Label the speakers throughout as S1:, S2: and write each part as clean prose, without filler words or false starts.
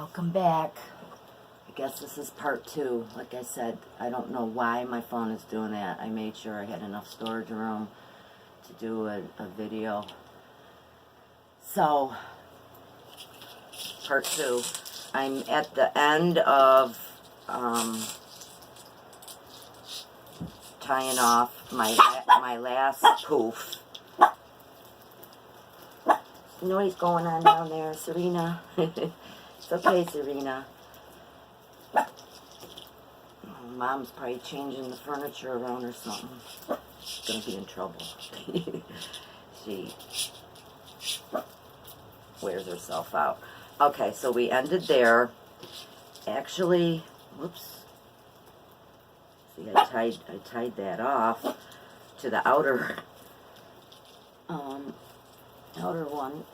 S1: Welcome back. I guess this is part 2. Like I said, I don't know why my phone is doing that. I made sure I had enough storage room to do a video. So, part 2. I'm at the end of tying off my last poof. You know what's going on down there, Serena? It's okay, Serena. Mom's probably changing the furniture around or something. She's going to be in trouble. She wears herself out. Okay, so we ended there. Actually, whoops. See, I tied that off to the outer one.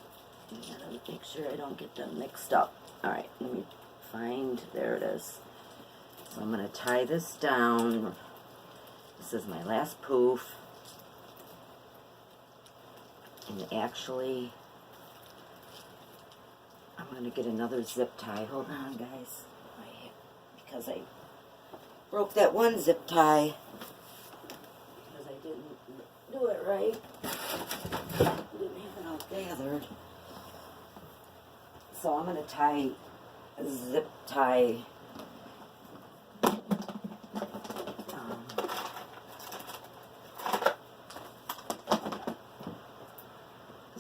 S1: I gotta make sure I don't get them mixed up. Alright, let me find, there it is. So I'm going to tie this down. This is my last poof. And actually, I'm going to get another zip tie. Hold on, guys. Because I broke that one zip tie. Because I didn't do it right. I didn't have it all gathered. So I'm going to tie a zip tie.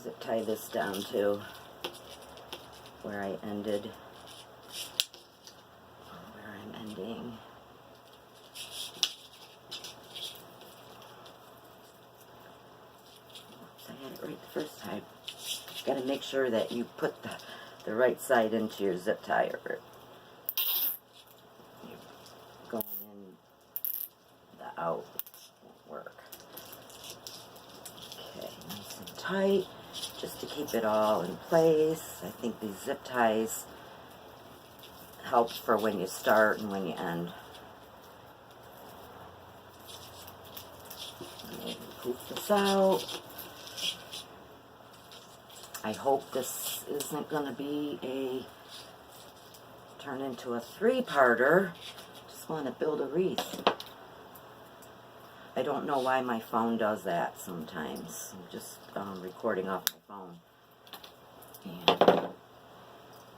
S1: Zip tie this down to where I ended. Where I'm ending. Oops, I had it right the first time. You got to make sure that you put the right side into your zip tie, or you're going in the out won't work. Okay, nice and tight, just to keep it all in place. I think these zip ties help for when you start and when you end. And poof this out. I hope this isn't going to be turn into a 3-parter. Just want to build a wreath. I don't know why my phone does that sometimes. I'm just recording off my phone. And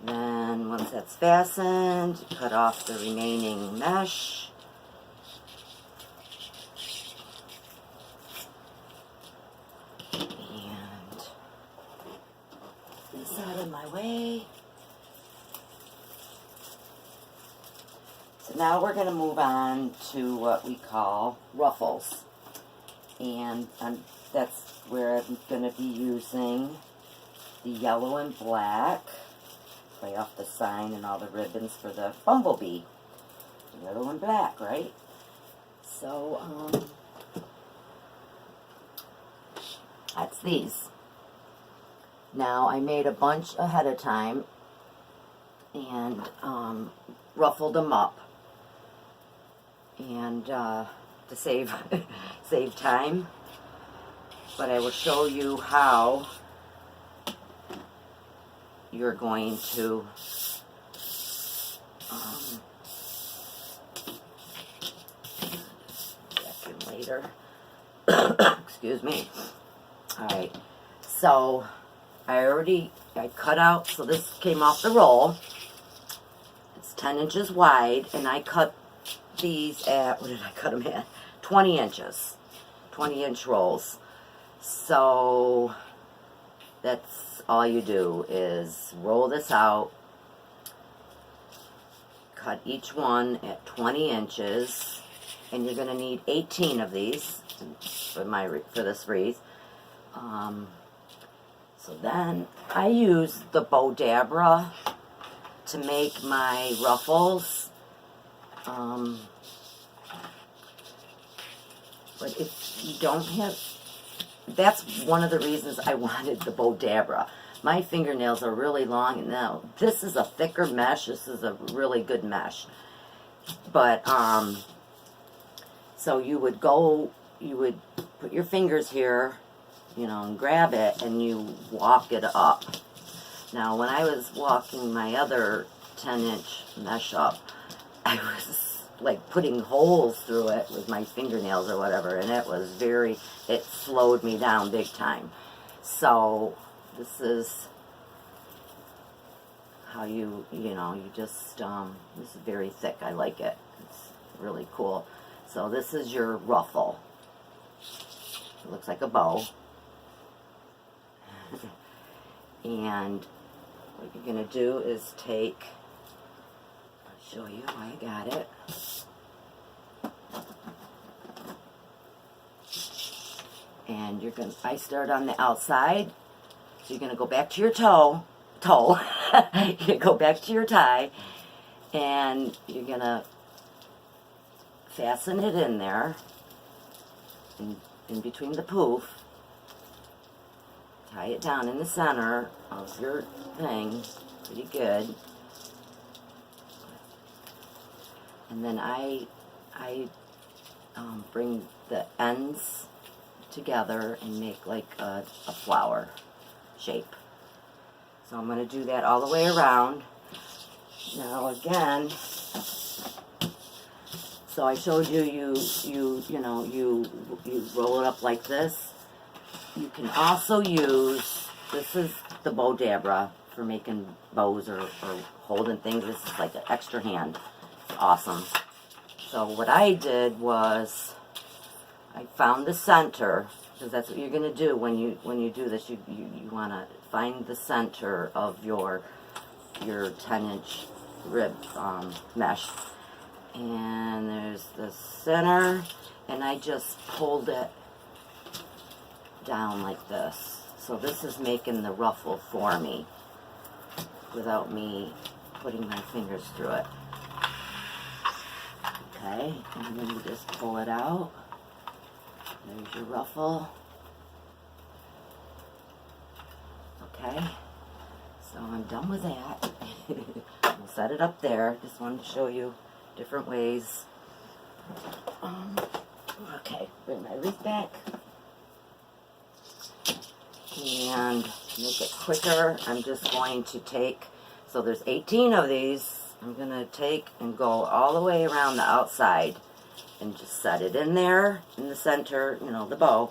S1: then once that's fastened, cut off the remaining mesh. Out of my way. So now we're going to move on to what we call ruffles, and that's where I'm going to be using the yellow and black, play off the sign and all the ribbons for the bumblebee. Yellow and black, right? So that's these. Now, I made a bunch ahead of time and ruffled them up, and to save time. But I will show you how you're going to vacuum later. Excuse me. All right, so I cut out, so this came off the roll. It's 10 inches wide, and I cut these at, what did I cut them at? 20 inches. 20-inch rolls. So that's all you do is roll this out, cut each one at 20 inches, and you're going to need 18 of these for this wreath. So then I use the Bodabra to make my ruffles. But if you don't have, that's one of the reasons I wanted the Bodabra. My fingernails are really long, and now this is a thicker mesh. This is a really good mesh. But so you would put your fingers here, you know, and grab it, and you walk it up. Now, when I was walking my other 10-inch mesh up, I was like putting holes through it with my fingernails or whatever, and it slowed me down big time. So this is how you just, this is very thick. I like it. It's really cool. So this is your ruffle. It looks like a bow. And what you're going to do is take, I'll show you how I got it. And I start on the outside. So you're going to go back to your toe. You're going to go back to your tie. And you're going to fasten it in there. In between the poof. Tie it down in the center of your thing. Pretty good. And then I bring the ends together and make like a flower shape. So I'm going to do that all the way around. Now again, so I showed you you roll it up like this. You can also use, this is the bow dabra for making bows or holding things. This is like an extra hand. It's awesome. So what I did was I found the center, because that's what you're going to do when you do this. You want to find the center of your 10-inch rib mesh. And there's the center, and I just pulled it down like this. So this is making the ruffle for me without me putting my fingers through it. Okay, and then you just pull it out. There's your ruffle. Okay, so I'm done with that. We'll set it up there. Just wanted to show you different ways. Okay, bring my wreath back. And to make it quicker, I'm just going to take, so there's 18 of these. I'm going to take and go all the way around the outside and just set it in there in the center, the bow,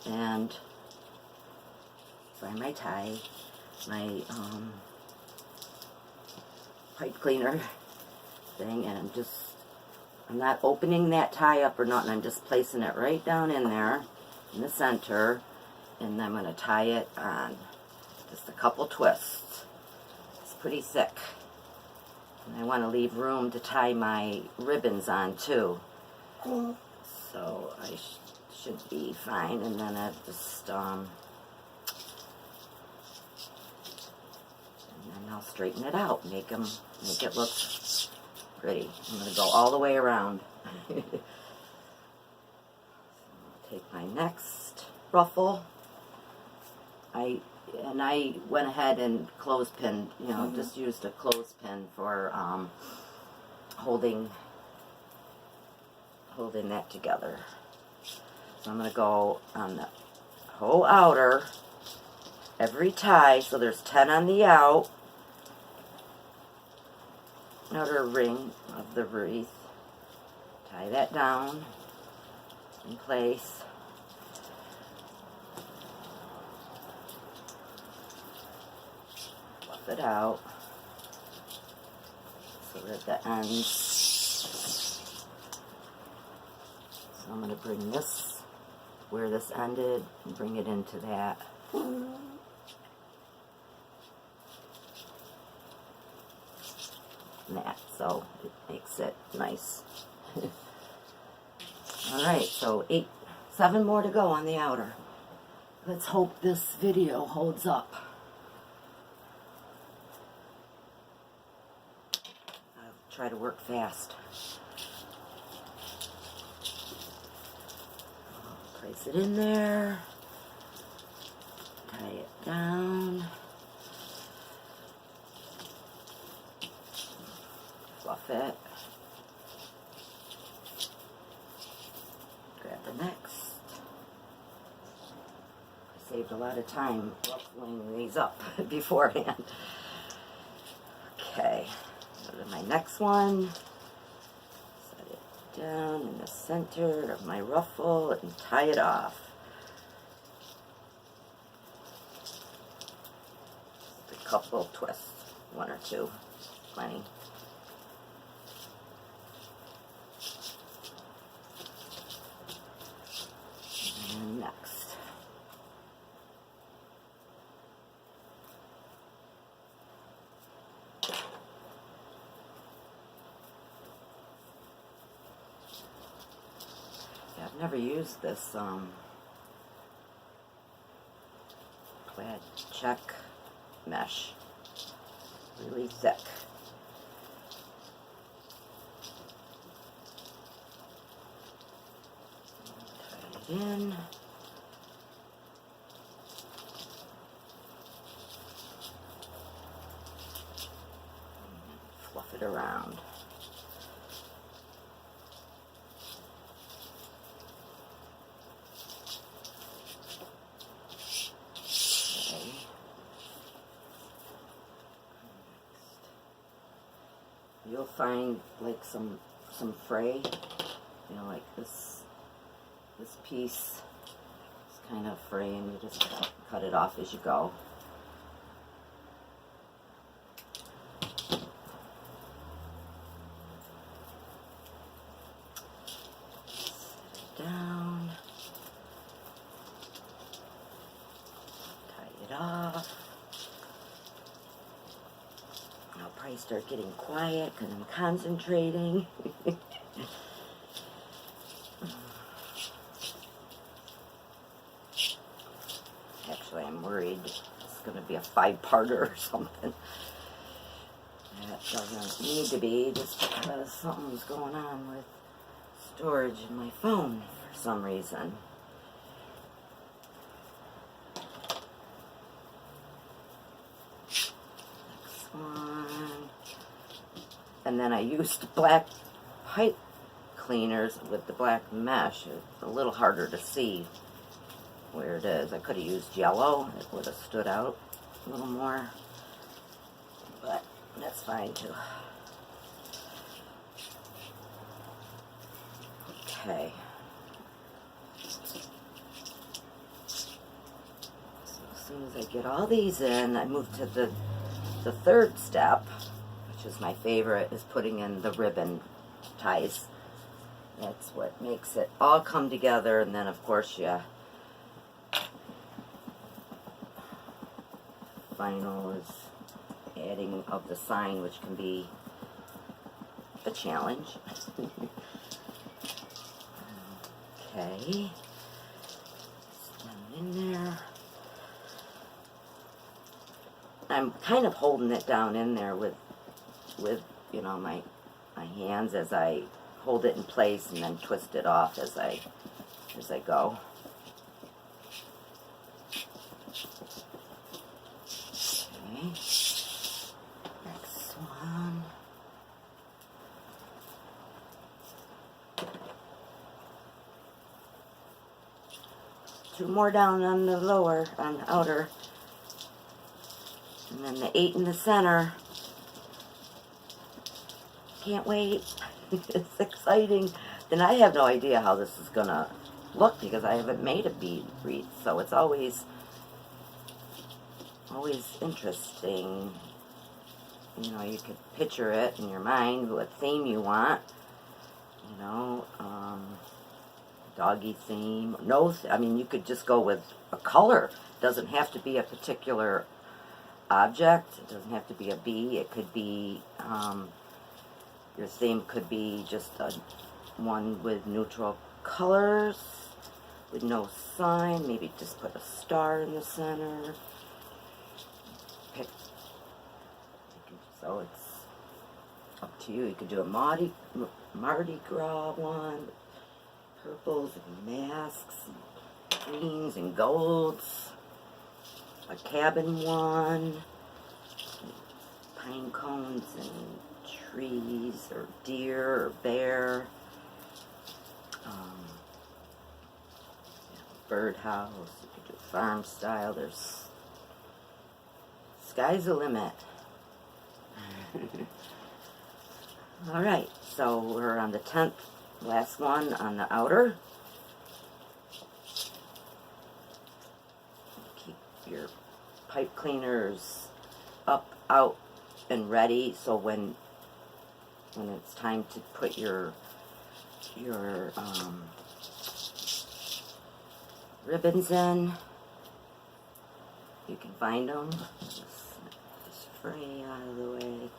S1: and find my tie, my pipe cleaner thing, and I'm not opening that tie up or nothing. I'm just placing it right down in there in the center, and I'm going to tie it on. Just a couple twists. It's pretty thick. And I want to leave room to tie my ribbons on too. So I should be fine. And then I just, and then I'll straighten it out. Make it look pretty. I'm going to go all the way around. So I'll take my next ruffle. I went ahead and clothespin, just used a clothespin for holding that together. So I'm going to go on the whole outer, every tie, so there's 10 on the outer ring of the wreath. Tie that down in place. It out so that the ends. So I'm going to bring this where this ended and bring it into that. And that, so it makes it nice. Alright, so 7 more to go on the outer. Let's hope this video holds up. Try to work fast. Place it in there. Tie it down. Fluff it. Grab the next. I saved a lot of time ruffling these up beforehand. Okay. my next one. Set it down in the center of my ruffle and tie it off. Just a couple twists, one or two, plenty. And next. I've never used this plaid check mesh. Really thick. Tie it in. Fluff it around. You'll find like some fray, you know, like this piece is kind of fray, and you just cut it off as you go. Set it down, tie it off. I'll probably start getting quiet because I'm concentrating. Actually, I'm worried it's going to be a 5-parter or something. That doesn't need to be, just because something's going on with storage in my phone for some reason. And then I used black pipe cleaners with the black mesh. It's a little harder to see where it is. I could have used yellow. It would have stood out a little more. But that's fine too. Okay. So as soon as I get all these in, I move to the third step, which is my favorite, is putting in the ribbon ties. That's what makes it all come together, and then of course final is adding of the sign, which can be a challenge. Okay, in there. I'm kind of holding it down in there with you know, my hands as I hold it in place, and then twist it off as I go. Okay. Next one. Two more down on the lower, on the outer. And then the 8 in the center. Can't wait. It's exciting. Then I have no idea how this is gonna look because I haven't made a bead wreath, so it's always interesting. You know, you could picture it in your mind, what theme you want. You know, doggy theme. No, I mean, you could just go with a color. It doesn't have to be a particular object. It doesn't have to be a bee. It could be, your theme could be just one with neutral colors, with no sign. Maybe just put a star in the center. Pick. So it's up to you. You could do a Mardi Gras one, purples and masks, and greens and golds. A cabin one, pine cones and trees, or deer or bear, birdhouse. You could do farm style. There's sky's the limit. Alright, so we're on the 10th, last one on the outer. Keep your pipe cleaners up, out, and ready, so when it's time to put your ribbons in, you can find them. Just spray out of the way.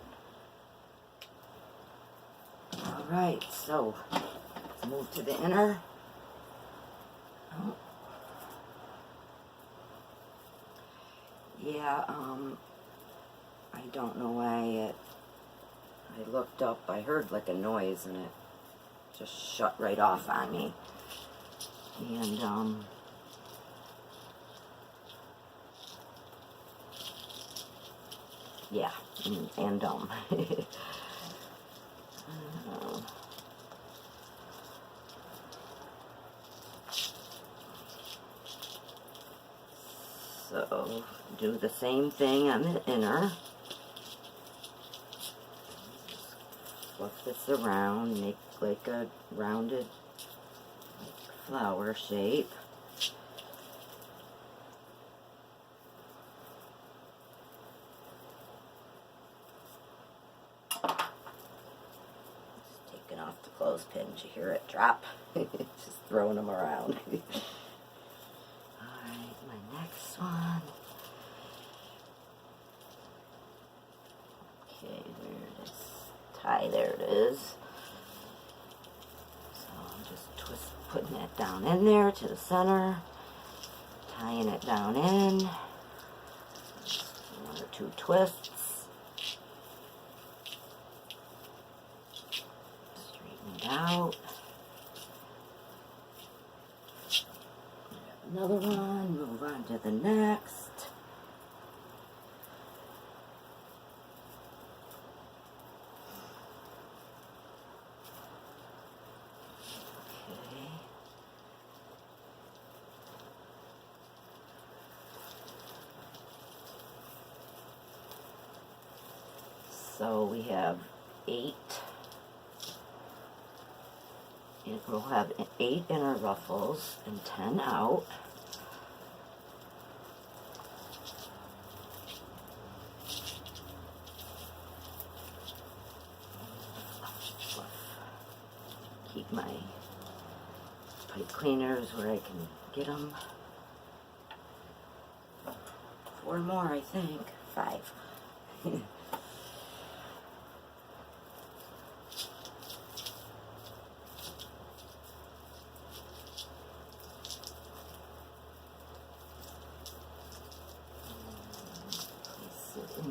S1: Alright, so let's move to the inner. Oh. Yeah, I don't know why I looked up, I heard like a noise and it just shut right off on me. And, yeah, and so do the same thing on the inner. Flip this around, make like a rounded flower shape. Just taking off the clothespin. Did you hear it drop? Just throwing them around. Alright, my next one. Okay, there it is. Tie, there it is. So I'm just putting it down in there to the center, tying it down in. Just 1 or 2 twists. Straighten it out. Another one, move on to the next. So we have 8. And we'll have 8 inner ruffles and 10 out. Keep my pipe cleaners where I can get them. 4 more, I think. 5. In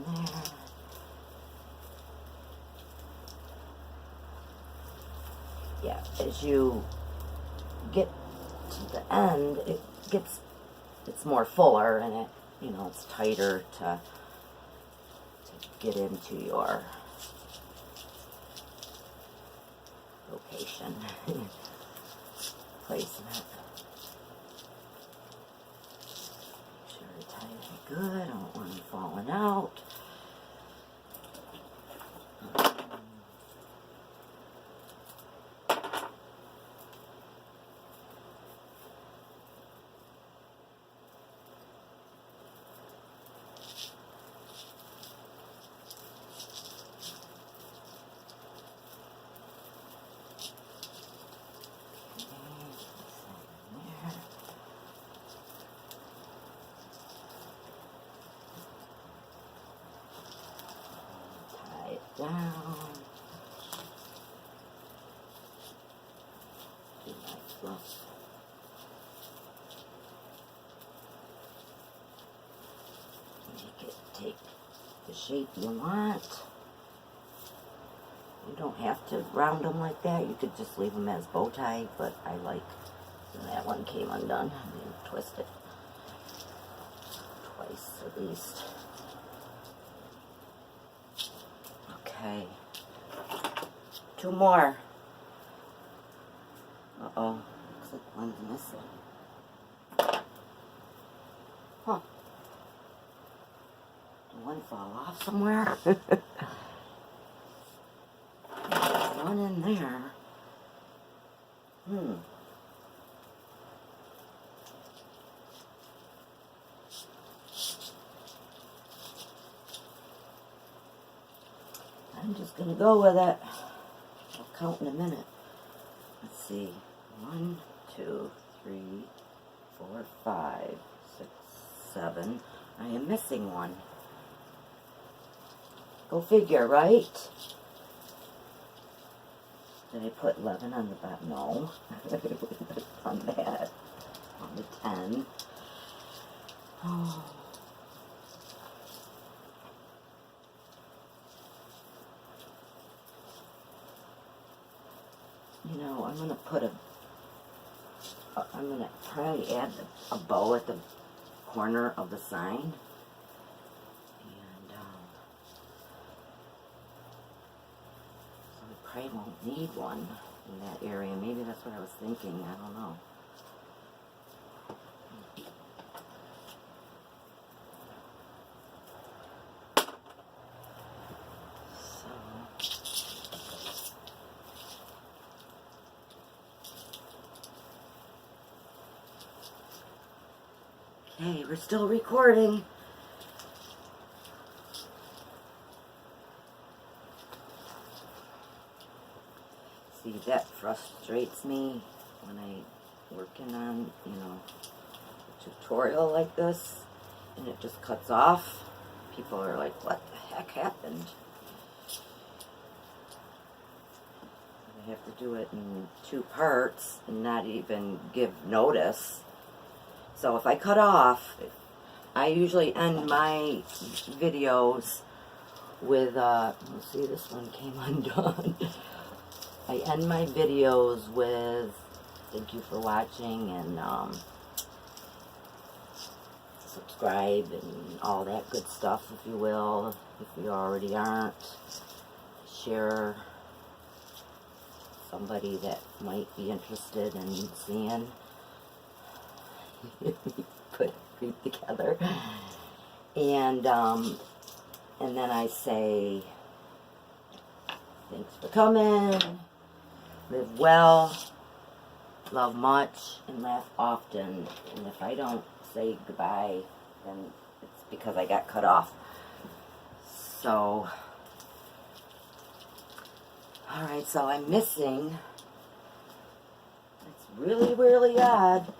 S1: there. Yeah, as you get to the end, it's more fuller and it's tighter to get into your location. Placement. Tie it good. I don't want them falling out. Down. Do my fluff. Make it take the shape you want. You don't have to round them like that. You could just leave them as bow tie, but I like when that one came undone. I mean, twist it twice at least. Okay. 2 more. Uh-oh. Looks like one's missing. Huh. Did one fall off somewhere? there. I'm just going to go with it. I'll count in a minute. Let's see. 1, 2, 3, 4, 5, 6, 7. I am missing one. Go figure, right? Did I put 11 on the bottom? No. On that. On the 10. Oh. You know, I'm going to put I'm going to probably add a bow at the corner of the sign. And, so we probably won't need one in that area. Maybe that's what I was thinking. I don't know. Hey, we're still recording. See, that frustrates me when I'm working on, you know, a tutorial like this, and it just cuts off. People are like, what the heck happened? I have to do it in 2 parts and not even give notice. So if I cut off, I usually end my videos with, let's see, this one came undone. I end my videos with, thank you for watching, and subscribe and all that good stuff, if you will, if you already aren't. Share somebody that might be interested in seeing. Put Wreath together, and then I say thanks for coming, live well, love much, and laugh often. And if I don't say goodbye, then it's because I got cut off. So alright, so I'm missing, it's really, really odd.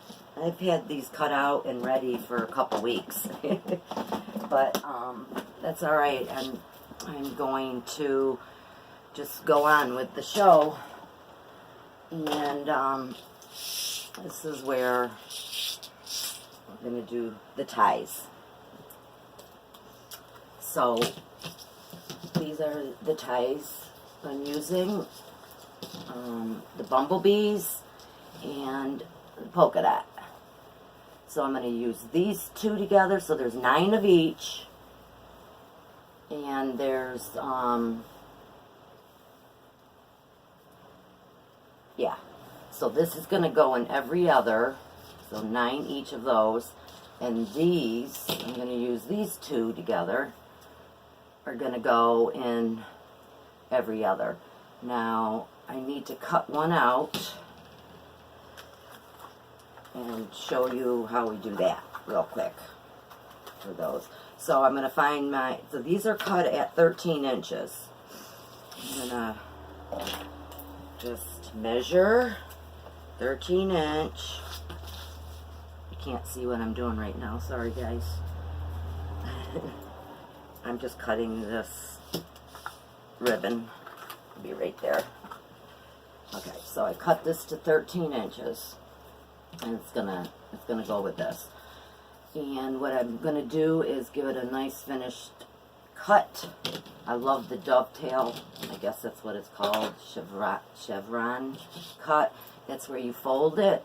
S1: I've had these cut out and ready for a couple weeks. But that's alright. I'm going to just go on with the show. And this is where we're going to do the ties. So these are the ties I'm using. The bumblebees and the polka dot. So I'm going to use these 2 together. So there's 9 of each. And there's, yeah. So this is going to go in every other. So 9 each of those. And these, I'm going to use these 2 together, are going to go in every other. Now, I need to cut one out and show you how we do that real quick for those. So I'm going to find my, so these are cut at 13 inches. I'm going to just measure 13 inch. You can't see what I'm doing right now, sorry guys. I'm just cutting this ribbon. It'll be right there. Okay, so I cut this to 13 inches. And it's gonna go with this. And what I'm gonna do is give it a nice finished cut. I love the dovetail. I guess that's what it's called, chevron cut. That's where you fold it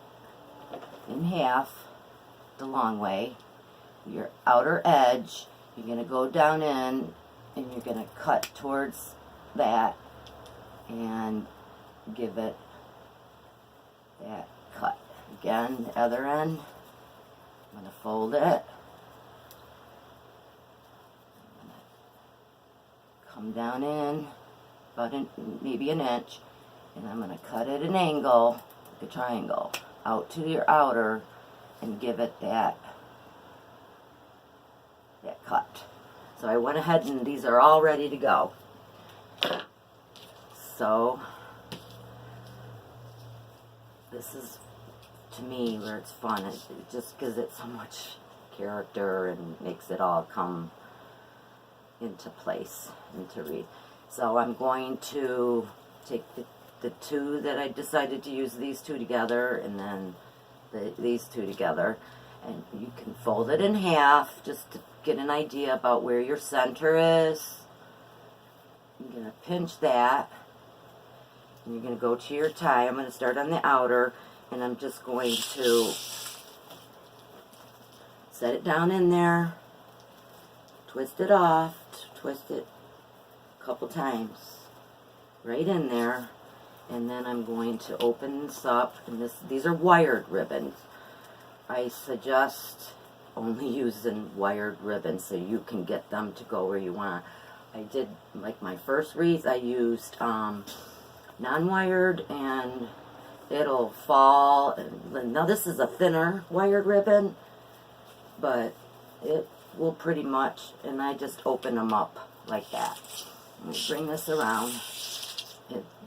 S1: in half, the long way. Your outer edge, you're gonna go down in, and you're gonna cut towards that, and give it that cut. Again, the other end, I'm going to fold it. I'm going to come down in about maybe an inch, And I'm going to cut at an angle, like a triangle, out to your outer and give it that cut. So I went ahead and these are all ready to go. So this is, to me, where it's fun. It just gives it so much character and makes it all come into place, into Wreath. So I'm going to take the two that I decided to use, these two together, and then these two together. And you can fold it in half just to get an idea about where your center is. You're going to pinch that. And you're going to go to your tie. I'm going to start on the outer, and I'm just going to set it down in there, twist it off, twist it a couple times right in there, and then I'm going to open this up, and these are wired ribbons. I suggest only using wired ribbons so you can get them to go where you want. I did, like my first wreath, I used non-wired, and it'll fall. And now this is a thinner wired ribbon, but it will pretty much, and I just open them up like that. Let me bring this around.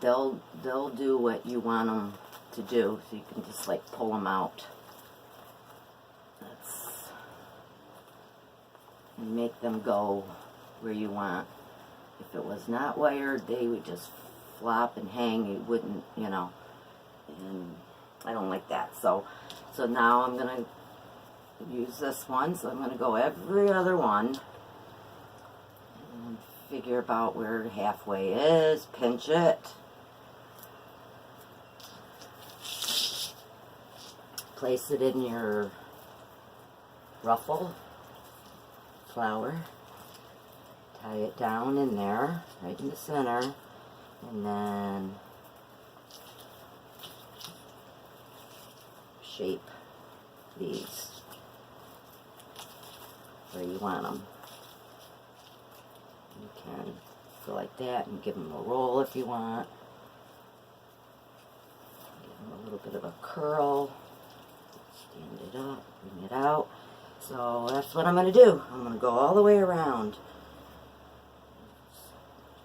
S1: They'll do what you want them to do, so you can just like pull them out. And make them go where you want. If it was not wired, they would just flop and hang. You wouldn't, you know, and I don't like that. So now I'm going to use this one. So I'm going to go every other one and figure about where halfway is, pinch it, place it in your ruffle flower, tie it down in there, right in the center, and then shape these where you want them. You can go like that and give them a roll if you want. Give them a little bit of a curl. Stand it up, bring it out. So that's what I'm going to do. I'm going to go all the way around.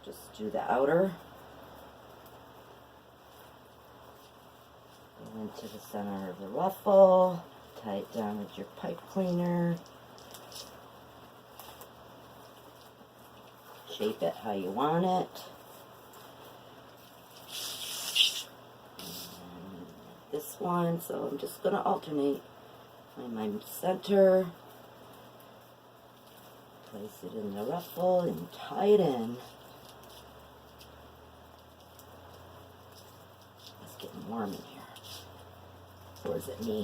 S1: Just do the outer. Go into the center of the ruffle. Tie it down with your pipe cleaner. Shape it how you want it. And this one, so I'm just going to alternate. Find my center, place it in the ruffle and tie it in. It's getting warm in here. Or is it me?